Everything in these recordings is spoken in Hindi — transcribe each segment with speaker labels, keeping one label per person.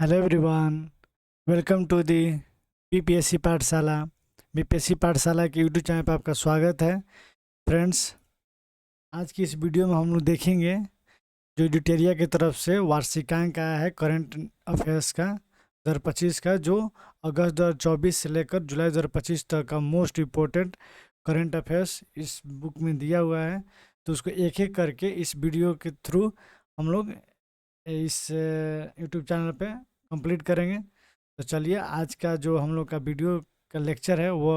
Speaker 1: Hello everyone, welcome to the BPSC Pathshala. BPSC Pathshala के यूट्यूब चैनल पर आपका स्वागत है। फ्रेंड्स, आज की इस वीडियो में हम लोग देखेंगे जो एडिटोरिया की तरफ से वार्षिकांक आया है करंट अफेयर्स का 2025 का, जो अगस्त 2024 से लेकर जुलाई 2025 तक का मोस्ट इम्पोर्टेंट करंट अफेयर्स इस बुक में दिया हुआ है। तो उसको एक एक करके इस वीडियो के थ्रू हम लोग इस यूट्यूब चैनल पे कंप्लीट करेंगे। तो चलिए, आज का जो हम लोग का वीडियो का लेक्चर है वो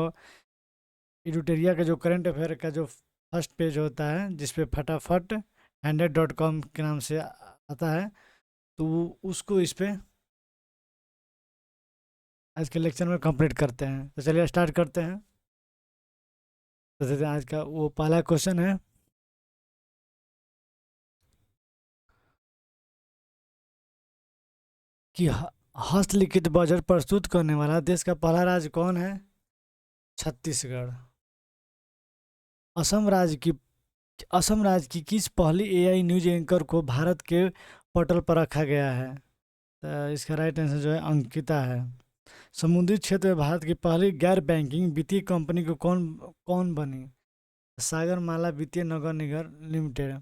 Speaker 1: एडिटोरिया का जो करंट अफेयर का जो फर्स्ट पेज होता है, जिसपे फटाफट 100.com के नाम से आता है, तो उसको इस पे आज के लेक्चर में कंप्लीट करते हैं। तो चलिए स्टार्ट करते हैं। तो आज का वो पहला क्वेश्चन है कि हस्तलिखित बजट प्रस्तुत करने वाला देश का पहला राज्य कौन है? छत्तीसगढ़। असम राज्य की असम राज्य की किस पहली एआई न्यूज एंकर को भारत के पोर्टल पर रखा गया है? तो इसका राइट आंसर जो है अंकिता है। समुद्री क्षेत्र में भारत की पहली गैर बैंकिंग वित्तीय कंपनी को कौन कौन बनी? सागरमाला वित्तीय नगर निगम लिमिटेड।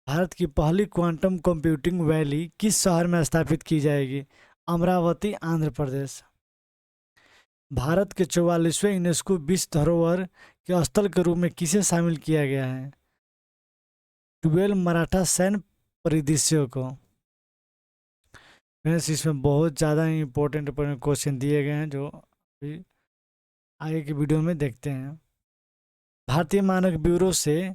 Speaker 1: भारत की पहली क्वांटम कंप्यूटिंग वैली किस शहर में स्थापित की जाएगी? अमरावती, आंध्र प्रदेश। भारत के 44वें यूनेस्को विश्व धरोहर के स्थल के रूप में किसे शामिल किया गया है? 12 मराठा सैन्य परिदृश्यों को। फ्रेंड्स, इसमें बहुत ज़्यादा इंपॉर्टेंट क्वेश्चन दिए गए हैं जो अभी आगे की वीडियो में देखते हैं। भारतीय मानक ब्यूरो से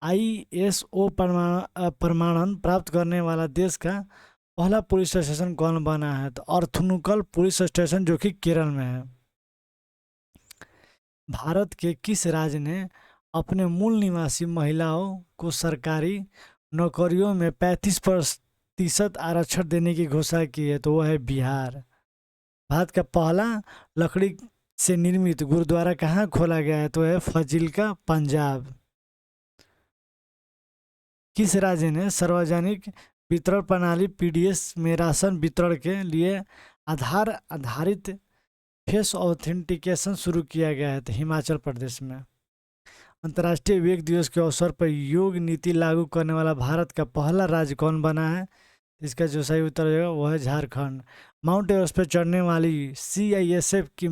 Speaker 1: आईएसओ प्रमाणन प्राप्त करने वाला देश का पहला पुलिस स्टेशन कौन बना है? तो अर्थनुकल पुलिस स्टेशन, जो कि केरल में है। भारत के किस राज्य ने अपने मूल निवासी महिलाओं को सरकारी नौकरियों में 35% आरक्षण देने की घोषणा की है? तो वह है बिहार। भारत का पहला लकड़ी से निर्मित गुरुद्वारा कहाँ खोला गया है? तो है फजिल्का, पंजाब। किस राज्य ने सार्वजनिक वितरण प्रणाली पीडीएस में राशन वितरण के लिए आधार आधारित फेस ऑथेंटिकेशन शुरू किया गया है? तो हिमाचल प्रदेश में। अंतर्राष्ट्रीय योग दिवस के अवसर पर योग नीति लागू करने वाला भारत का पहला राज्य कौन बना है? इसका जो सही उत्तर होगा वह है झारखंड। माउंट एवरेस्ट पर चढ़ने वाली सीआईएसएफ की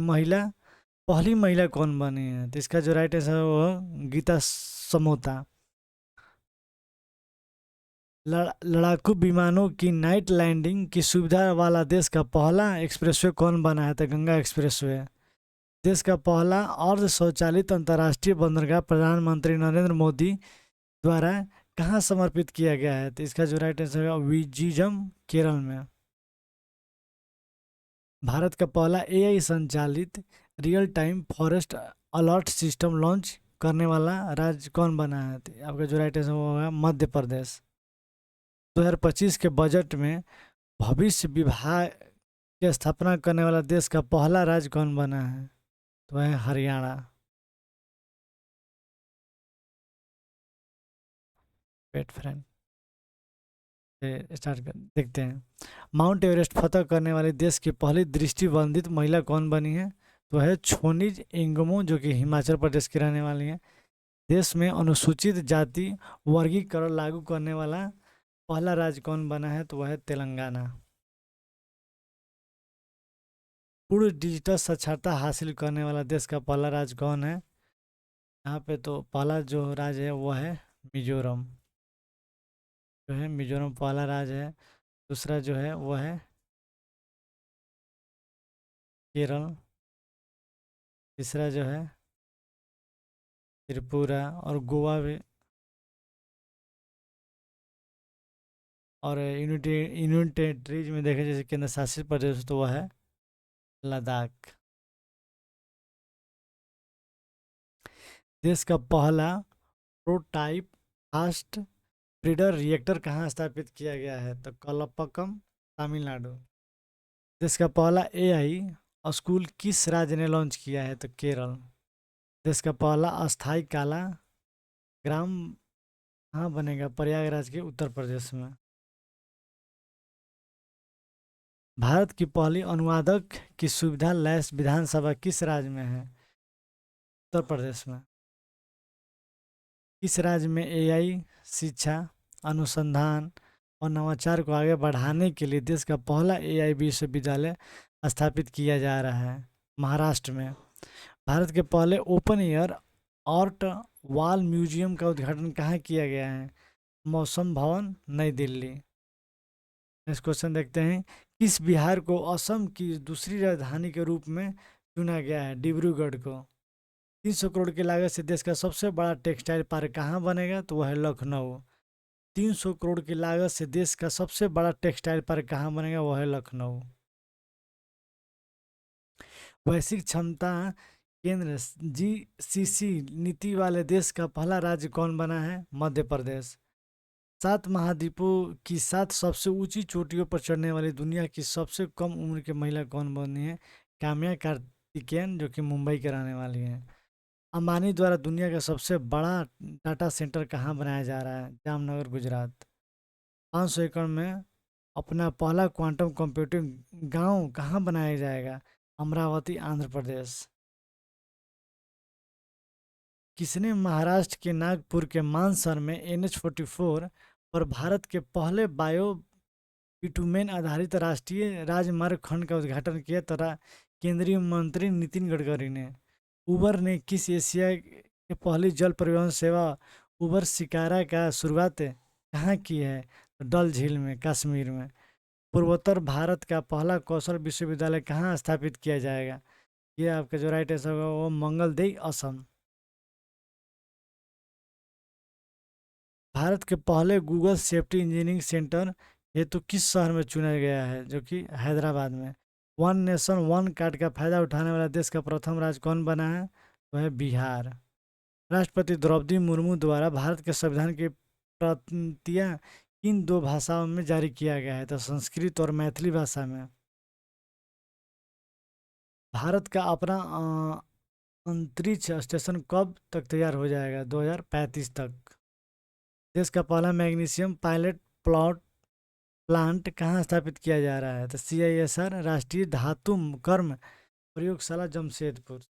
Speaker 1: पहली महिला कौन बनी है? तो इसका जो राइट आंसर है वो गीता समोता। लड़ाकू विमानों की नाइट लैंडिंग की सुविधा वाला देश का पहला एक्सप्रेसवे कौन बना है? तो गंगा एक्सप्रेसवे। देश का पहला अर्ध स्वचालित अंतर्राष्ट्रीय बंदरगाह प्रधानमंत्री नरेंद्र मोदी द्वारा कहाँ समर्पित किया गया है? तो इसका जो राइट आंसर है विजिजम, केरल में। भारत का पहला एआई संचालित real time forest alert system launch करने वाला राज्य कौन बना है? तो आपका जो राइट आंसर होगा मध्य प्रदेश। 2025 के बजट में भविष्य विभाग की स्थापना करने वाला देश का पहला राज्य कौन बना है? तो वह है हरियाणा। वेट फ्रेंड, स्टार्ट कर देखते हैं। माउंट एवरेस्ट फतह करने वाले देश की पहली दृष्टिबंधित महिला कौन बनी है? तो है छोनिज एंगमो, जो कि हिमाचल प्रदेश की रहने वाली है। देश में अनुसूचित जाति वर्गीकरण लागू करने वाला पहला राज्य कौन बना है? तो वह है तेलंगाना। पूर्ण डिजिटल साक्षरता हासिल करने वाला देश का पहला राज्य कौन है? यहाँ पे तो पहला जो राज्य है वो है मिजोरम। जो है मिजोरम पहला राज्य है। दूसरा जो है वो है केरल। तीसरा जो है त्रिपुरा और गोवा भी। और यूनियन टेरिटरीज में देखें जैसे केंद्र शासित प्रदेश, तो वह है लद्दाख। देश का पहला प्रोटाइप फास्ट ब्रीडर रिएक्टर कहाँ स्थापित किया गया है? तो कलपक्कम, तमिलनाडु। देश का पहला एआई स्कूल किस राज्य ने लॉन्च किया है? तो केरल। देश का पहला अस्थाई काला ग्राम कहाँ बनेगा? प्रयागराज के उत्तर प्रदेश में। भारत की पहली अनुवादक की सुविधा लैस विधानसभा किस राज्य में है? उत्तर प्रदेश में। किस राज्य में एआई शिक्षा, अनुसंधान और नवाचार को आगे बढ़ाने के लिए देश का पहला एआई विश्वविद्यालय स्थापित किया जा रहा है? महाराष्ट्र में। भारत के पहले open air art wall museum का उद्घाटन कहाँ किया गया है? मौसम भवन, नई दिल्ली। नेक्स्ट क्वेश्चन देखते हैं। किस बिहार को असम की दूसरी राजधानी के रूप में चुना गया है? डिब्रूगढ़ को। 300 करोड़ की लागत से देश का सबसे बड़ा टेक्सटाइल पार्क कहाँ बनेगा? तो वह है लखनऊ। 300 करोड़ की लागत से देश का सबसे बड़ा टेक्सटाइल पार्क कहाँ बनेगा? वह है लखनऊ। वैश्विक क्षमता केंद्र जीसीसी नीति वाले देश का पहला राज्य कौन बना है? मध्य प्रदेश। 7 महाद्वीपों की 7 सबसे ऊंची चोटियों पर चढ़ने वाली दुनिया की सबसे कम उम्र की महिला कौन बनी है? काम्या कार्तिकेयन, जो कि मुंबई के रहने वाली हैं। अंबानी द्वारा दुनिया का सबसे बड़ा डाटा सेंटर कहाँ बनाया जा रहा है? जामनगर, गुजरात। 500 एकड़ में अपना पहला क्वांटम कंप्यूटिंग गांव कहाँ बनाया जाएगा? अमरावती, आंध्र प्रदेश। किसने महाराष्ट्र के नागपुर के मानसर में NH-44 पर भारत के पहले बायो बिटुमेन आधारित राष्ट्रीय राजमार्ग खंड का उद्घाटन किया? तथा केंद्रीय मंत्री नितिन गडकरी ने। उबर ने किस एशिया के पहली जल परिवहन सेवा उबर शिकारा का शुरुआत कहाँ की है? तो डल झील में, कश्मीर में। पूर्वोत्तर भारत का पहला कौशल विश्वविद्यालय कहाँ स्थापित किया जाएगा? ये आपका जो राइट आंसर होगा वो मंगलदेई, असम। भारत के पहले गूगल सेफ्टी इंजीनियरिंग सेंटर हेतु किस शहर में चुना गया है? जो कि हैदराबाद में। वन नेशन वन कार्ड का फायदा उठाने वाला देश का प्रथम राज्य कौन बना है? वह है बिहार। राष्ट्रपति द्रौपदी मुर्मू द्वारा भारत के संविधान की प्रतियां किन 2 भाषाओं में जारी किया गया है? तो संस्कृत और मैथिली भाषा में। भारत का अपना अंतरिक्ष स्टेशन कब तक तैयार हो जाएगा? 2035 तक। देश का पहला मैग्नीशियम पायलट प्लांट कहाँ स्थापित किया जा रहा है? तो CISR राष्ट्रीय धातु कर्म प्रयोगशाला, जमशेदपुर।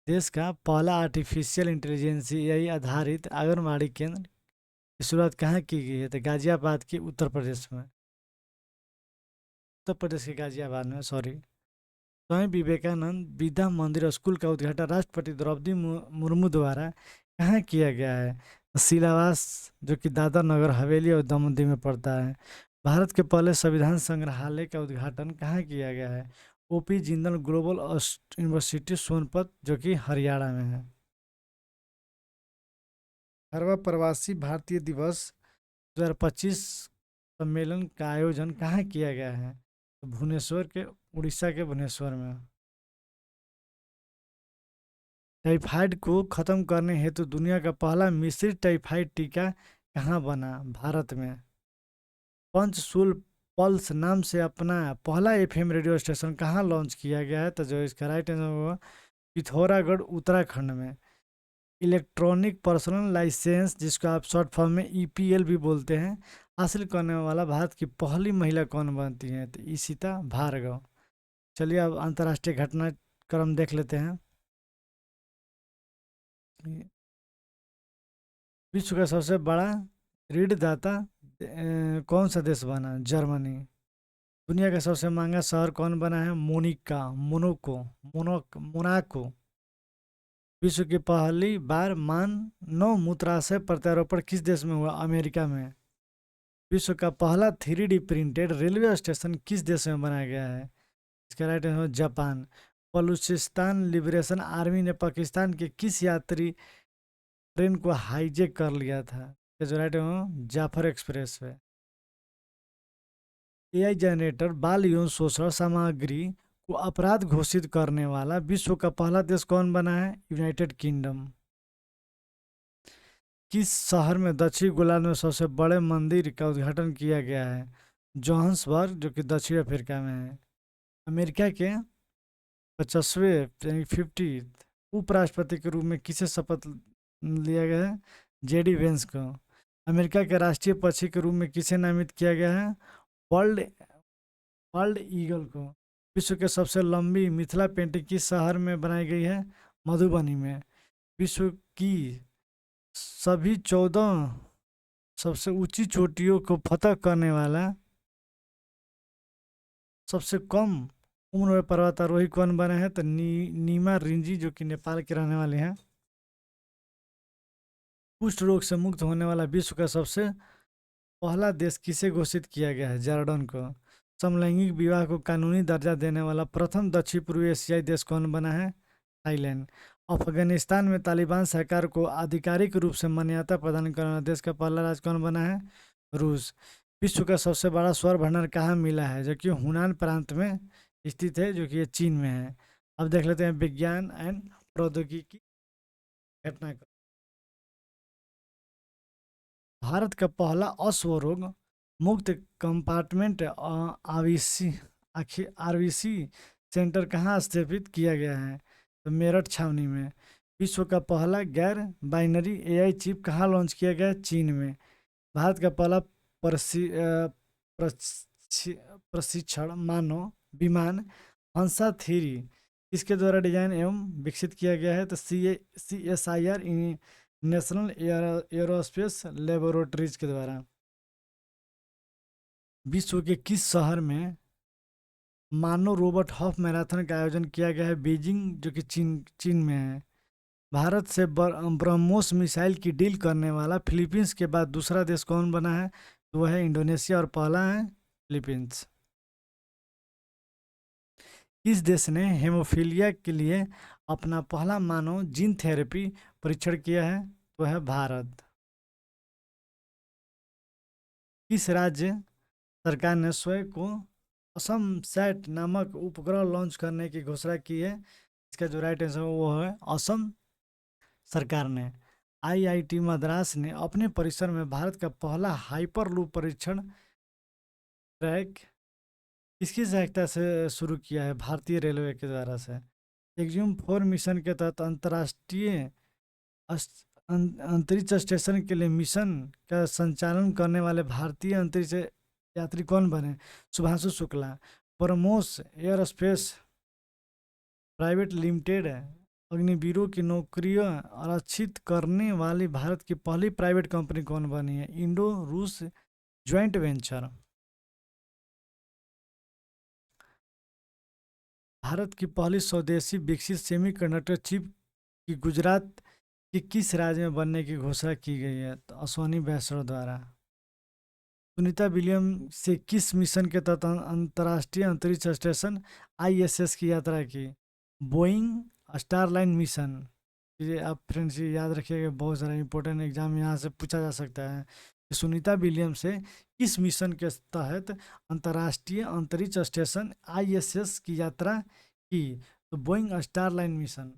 Speaker 1: देश का पहला आर्टिफिशियल इंटेलिजेंस AI आधारित आंगनबाड़ी केंद्र की शुरुआत कहाँ की गई है? तो गाजियाबाद के, उत्तर प्रदेश में। उत्तर प्रदेश के गाजियाबाद में, सॉरी। स्वामी विवेकानंद विद्या मंदिर और स्कूल का उद्घाटन राष्ट्रपति द्रौपदी मुर्मू द्वारा कहाँ किया गया है? सिलावास, जो कि दादर नगर हवेली और दमन में पड़ता है। भारत के पहले संविधान संग्रहालय का उद्घाटन कहाँ किया गया है? OP Jindal global university, Sonipat, जो कि हरियाणा में है। 18वां प्रवासी भारतीय दिवस 2025 सम्मेलन का आयोजन कहाँ किया गया है? तो भुवनेश्वर के, उड़ीसा के भुवनेश्वर में। टाइफाइड को खत्म करने हेतु दुनिया का पहला मिश्रित टाइफाइड टीका कहाँ बना? भारत में। पंचशूल पल्स नाम से अपना पहला FM रेडियो स्टेशन कहाँ लॉन्च किया गया है? तो जो इसका राइट आंसर होगा पिथौरागढ़, उत्तराखंड में। इलेक्ट्रॉनिक पर्सनल लाइसेंस, जिसको आप शॉर्ट फॉर्म में EPL भी बोलते हैं, हासिल करने वाला भारत की पहली महिला कौन बनती है? तो ईशिता भार्गव। चलिए अब अंतर्राष्ट्रीय घटनाक्रम देख लेते हैं। विश्व का सबसे बड़ा ऋणदाता कौन सा देश बना? जर्मनी। दुनिया का सबसे महंगा शहर कौन बना है? मोनाको। विश्व की पहली बार मानव मूत्राशय प्रत्यारोपण किस देश में हुआ? अमेरिका में। विश्व का पहला 3D प्रिंटेड रेलवे स्टेशन किस देश में बनाया गया है? इसका right answer Japan. Balochistan liberation army ने पाकिस्तान के किस यात्री ट्रेन को हाईजैक कर लिया था? जो राइट आंसर जाफर एक्सप्रेस है। AI जनरेटर बाल यौन शोषण सामग्री को अपराध घोषित करने वाला विश्व का पहला देश कौन बना है? United kingdom. किस शहर में दक्षिण गोलार्ध में सबसे बड़े मंदिर का उद्घाटन किया गया है? जोहान्सबर्ग, जो कि दक्षिण अफ्रीका में है। अमेरिका के 50वें यानी 50 उपराष्ट्रपति के रूप में किसे शपथ लिया गया है? JD वेंस को। अमेरिका के राष्ट्रीय पक्षी के रूप में किसे नामित किया गया है? वर्ल्ड वर्ल्ड ईगल को। विश्व के सबसे लंबी मिथिला पेंटिंग किस शहर में बनाई गई है? मधुबनी में। विश्व की सभी 14 सबसे ऊंची चोटियों को फतह करने वाला सबसे कम उम्र में पर्वतारोही कौन बने हैं? तो नीमा रिंजी, जो कि नेपाल के रहने वाले हैं। कुष्ठ रोग से मुक्त होने वाला विश्व का सबसे पहला देश किसे घोषित किया गया है? जॉर्डन को। समलैंगिक विवाह को कानूनी दर्जा देने वाला प्रथम दक्षिण पूर्वी एशियाई देश कौन बना है? थाईलैंड। अफगानिस्तान में तालिबान सरकार को आधिकारिक रूप से मान्यता प्रदान करने वाला देश का पहला राज्य कौन बना है? रूस। विश्व का सबसे बड़ा स्वर्ण भंडार कहाँ मिला है? जो कि हुनान प्रांत में स्थित है, जो कि ये चीन में है। अब देख लेते हैं विज्ञान एंड प्रौद्योगिकी घटना। भारत का पहला अश्वरोग मुक्त कंपार्टमेंट आरवीसी सेंटर कहाँ स्थापित किया गया है? तो मेरठ छावनी में। विश्व का पहला गैर बाइनरी एआई चिप कहाँ लॉन्च किया गया? चीन में। भारत का पहला प्रशिक्षण मानव विमान हंसा थ्री इसके द्वारा डिजाइन एवं विकसित किया गया है? तो CSIR नेशनल एरोस्पेस लेबोरेटरीज के द्वारा। विश्व के किस शहर में मानव रोबोट हाफ मैराथन का आयोजन किया गया है? बीजिंग, जो कि चीन में है। भारत से ब्रह्मोस मिसाइल की डील करने वाला फिलीपींस के बाद दूसरा देश कौन बना है? तो वह है इंडोनेशिया और पहला है फिलीपींस। किस देश ने हेमोफीलिया के लिए अपना पहला मानव जीन थेरेपी परीक्षण किया है? तो है भारत। किस राज्य सरकार ने स्वयं को असम सैट नामक उपग्रह लॉन्च करने की घोषणा की है? इसका जो राइट आंसर वो है असम सरकार ने। IIT मद्रास ने अपने परिसर में भारत का पहला हाइपरलूप परीक्षण ट्रैक किसकी सहायता से शुरू किया है? भारतीय रेलवे के द्वारा से। एक्जिम-4 मिशन के तहत अंतर्राष्ट्रीय अंतरिक्ष स्टेशन के लिए मिशन का संचालन करने वाले भारतीय अंतरिक्ष यात्री कौन बने? Shubhanshu Shukla. BrahMos aerospace private limited अग्निवीरों की नौकरियां आरक्षित करने वाली भारत की पहली प्राइवेट कंपनी कौन बनी है? इंडो रूस ज्वाइंट वेंचर। भारत की पहली स्वदेशी विकसित सेमीकंडक्टर चिप की गुजरात के किस राज्य में बनने की घोषणा की गई है? तो अश्वनी वैष्णव द्वारा। सुनीता विलियम से किस मिशन के तहत अंतर्राष्ट्रीय अंतरिक्ष स्टेशन ISS की यात्रा की? Boeing Starline mission. ये आप फ्रेंड्स ये याद रखिएगा, बहुत सारा इंपॉर्टेंट एग्जाम यहाँ से पूछा जा सकता है कि सुनीता विलियम से किस मिशन के तहत अंतर्राष्ट्रीय अंतरिक्ष स्टेशन ISS की यात्रा की? तो बोइंग स्टारलाइन मिशन।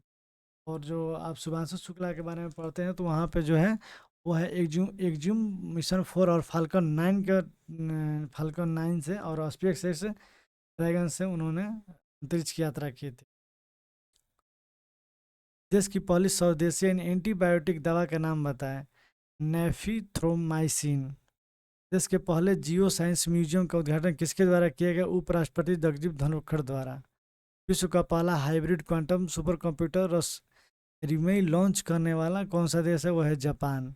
Speaker 1: और जो आप शुभांशु शुक्ला के बारे में पढ़ते हैं तो वहाँ पे जो है वो है एक्जिम मिशन 4 और फाल्कन 9 से और SpaceX ड्रैगन से उन्होंने अंतरिक्ष की यात्रा की थी। देश की पहली स्वदेशी एंटीबायोटिक दवा का नाम बताएं? नेफिथ्रोमाइसिन। देश के पहले जियो साइंस म्यूजियम का उद्घाटन किसके द्वारा किया गया? उपराष्ट्रपति जगदीप धनखड़ द्वारा। विश्व का पहला hybrid quantum supercomputer Reimei launch करने वाला कौन सा देश है? वह है जापान।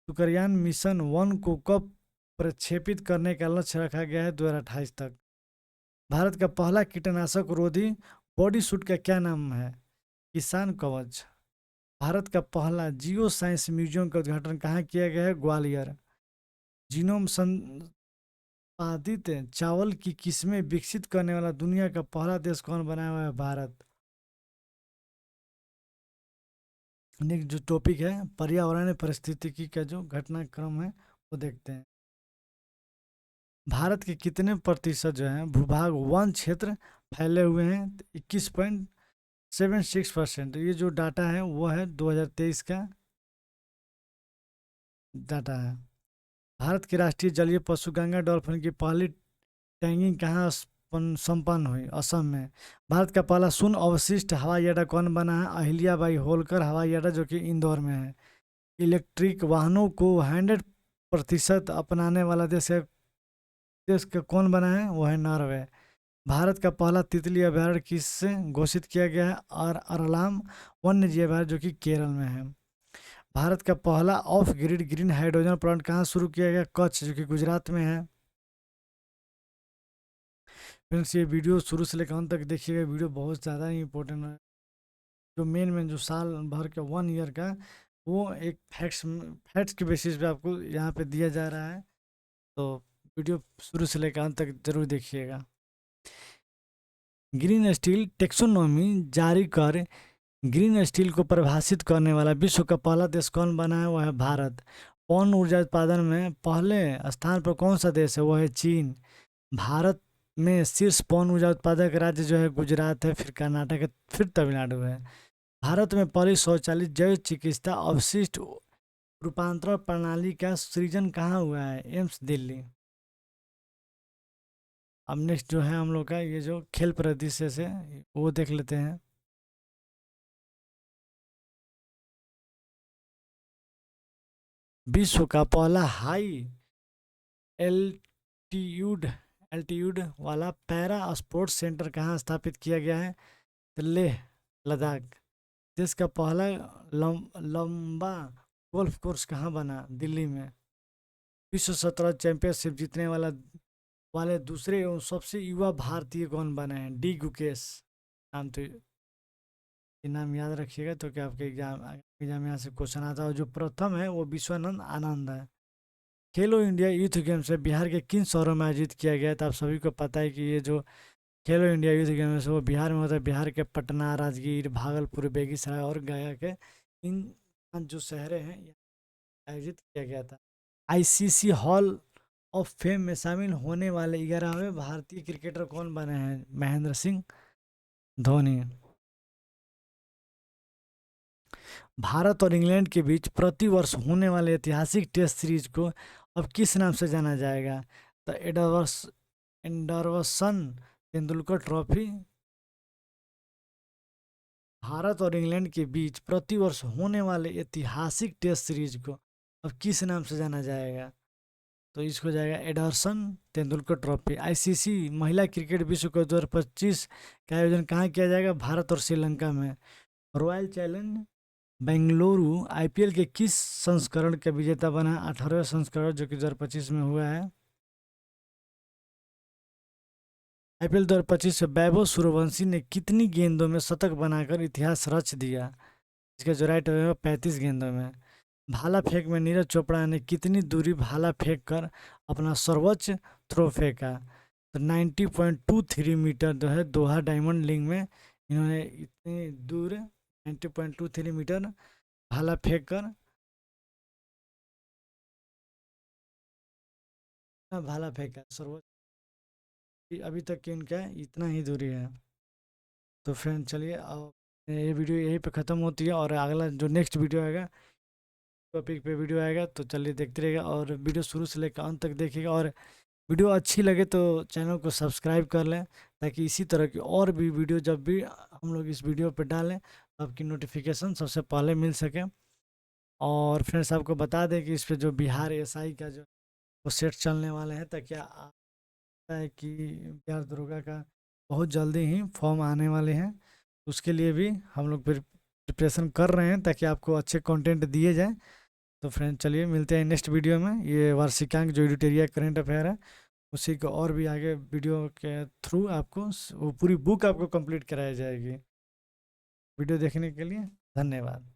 Speaker 1: शुक्रयान मिशन 1 को कब प्रक्षेपित करने का लक्ष्य रखा गया है? 2028 तक। भारत का पहला कीटनाशक रोधी बॉडी सूट का क्या नाम है? किसान कवच। भारत का पहला जियो साइंस म्यूजियम का उद्घाटन कहाँ किया गया है? ग्वालियर। जीनोम संपादित चावल की किस्में विकसित करने वाला दुनिया का पहला देश कौन बना हुआ है? भारत। नेक्स्ट जो टॉपिक है पर्यावरण पारिस्थितिकी का जो घटनाक्रम है वो देखते हैं। भारत के कितने प्रतिशत जो है भूभाग वन क्षेत्र फैले हुए हैं? 21.76%। ये जो डाटा है वो है 2023 का डाटा है। भारत की राष्ट्रीय जलीय पशु गंगा डॉल्फिन की पहली टैगिंग कहाँ संपन्न हुई? असम में। भारत का पहला शून्य अवशिष्ट हवाई अड्डा कौन बना है? अहिल्याबाई होलकर हवाई अड्डा, जो कि इंदौर में है। इलेक्ट्रिक वाहनों को 100% अपनाने वाला देश है देश का कौन बना है? वो है नॉर्वे। भारत का पहला तितली अभयारण्य किससे घोषित किया गया है? और अरलाम वन्य जीव अभयारण्य जो कि केरल में है। भारत का पहला of grid green hydrogen plant कहाँ शुरू किया गया? कच्छ जो कि गुजरात में है। फ्रेंड्स ये वीडियो शुरू से लेकर अंत तक देखिएगा, वीडियो बहुत ज़्यादा ही इंपॉर्टेंट है। जो मेन जो साल भर का 1 ईयर का वो एक फैक्ट्स के बेसिस पे आपको यहाँ पे दिया जा रहा है, तो वीडियो शुरू से लेकर अंत तक जरूर देखिएगा। ग्रीन स्टील टेक्सोनॉमी जारी कर ग्रीन स्टील को परिभाषित करने वाला विश्व का पहला देश कौन बना है? वह है भारत। पवन ऊर्जा उत्पादन में पहले स्थान पर कौन सा देश है? वह है चीन। भारत में शीर्ष पवन ऊर्जा उत्पादक राज्य जो है गुजरात है, फिर कर्नाटक है, फिर तमिलनाडु है। भारत में पहली स्वचालित जैव चिकित्सा अवशिष्ट रूपांतरण प्रणाली का सृजन कहाँ हुआ है? एम्स दिल्ली। अब नेक्स्ट जो है हम लोग का ये जो खेल परिदृश्य से वो देख लेते हैं। विश्व का पहला हाई एल्टीट्यूड एल्टीट्यूड वाला पैरा स्पोर्ट्स सेंटर कहाँ स्थापित किया गया है? तो लेह लद्दाख। देश का पहला लंबा गोल्फ कोर्स कहाँ बना? दिल्ली में। विश्व शतरंज चैंपियनशिप जीतने वाले दूसरे एवं सबसे युवा भारतीय कौन बने हैं? डी गुकेश। नाम तो ये नाम याद रखिएगा, तो क्या आपके एग्जाम यहाँ से क्वेश्चन आता है। जो प्रथम है वो विश्वानंद आनंद है। खेलो इंडिया यूथ गेम्स है बिहार के किन शहरों में आयोजित किया गया? तो आप सभी को पता है कि ये जो खेलो इंडिया यूथ गेम्स है वो बिहार में होता है। बिहार के पटना, राजगीर, भागलपुर, बेगूसराय और गया के इन 5 जो शहरें हैं आयोजित किया गया था। आईसीसी हॉल ऑफ फेम में शामिल होने वाले 11वें भारतीय क्रिकेटर कौन बने हैं? महेंद्र सिंह धोनी। भारत और इंग्लैंड के बीच प्रतिवर्ष होने वाले ऐतिहासिक टेस्ट सीरीज को अब किस नाम से जाना जाएगा? The Anderson Tendulkar trophy. Bharat और इंग्लैंड के बीच प्रतिवर्ष होने वाले ऐतिहासिक टेस्ट सीरीज को अब किस नाम से जाना जाएगा? तो इसको जाएगा एंडरसन तेंदुलकर ट्रॉफी। आईसीसी महिला क्रिकेट विश्व कप 2025 का आयोजन कहाँ किया जाएगा? भारत और श्रीलंका में। रॉयल चैलेंज बेंगलुरु आईपीएल के किस संस्करण का विजेता बना? 18वें संस्करण जो कि 2025 में हुआ है। आईपीएल 2025 में वैभव सूर्यवंशी ने कितनी गेंदों में शतक बनाकर इतिहास रच दिया? इसका जो राइट होगा 35 गेंदों में। भाला फेंक में नीरज चोपड़ा ने कितनी दूरी भाला फेंक कर अपना सर्वोच्च थ्रो फेंका? तो 90.23 मीटर जो है दोहा डायमंड लीग में इन्होंने इतनी दूर 90.23 मीटर भाला फेंक कर भाला फेंका सर्वोच्च। अभी तक की इनका इतना ही दूरी है। तो फ्रेंड चलिए अब ये वीडियो यहीं पे ख़त्म होती है, और अगला जो नेक्स्ट वीडियो आएगा टॉपिक पे वीडियो आएगा, तो चलिए देखते रहेगा और वीडियो शुरू से लेकर अंत तक देखिएगा। और वीडियो अच्छी लगे तो चैनल को सब्सक्राइब कर लें, ताकि इसी तरह की और भी वीडियो जब भी हम लोग इस वीडियो पर डालें तो आपकी नोटिफिकेशन सबसे पहले मिल सके। और फ्रेंड्स आपको बता दें कि इस पर जो बिहार एसआई का जो वो सेट चलने वाले हैं, ताकि है कि बिहार दरोगा का बहुत जल्दी ही फॉर्म आने वाले हैं। उसके लिए भी हम लोग प्रिपरेशन कर रहे हैं, ताकि आपको अच्छे कंटेंट दिए जाएं। तो फ्रेंड चलिए मिलते हैं नेक्स्ट वीडियो में। ये वार्षिकांक जो एडिटोरियल करंट अफेयर है उसी को और भी आगे वीडियो के थ्रू आपको वो पूरी बुक आपको कंप्लीट कराई जाएगी। वीडियो देखने के लिए धन्यवाद।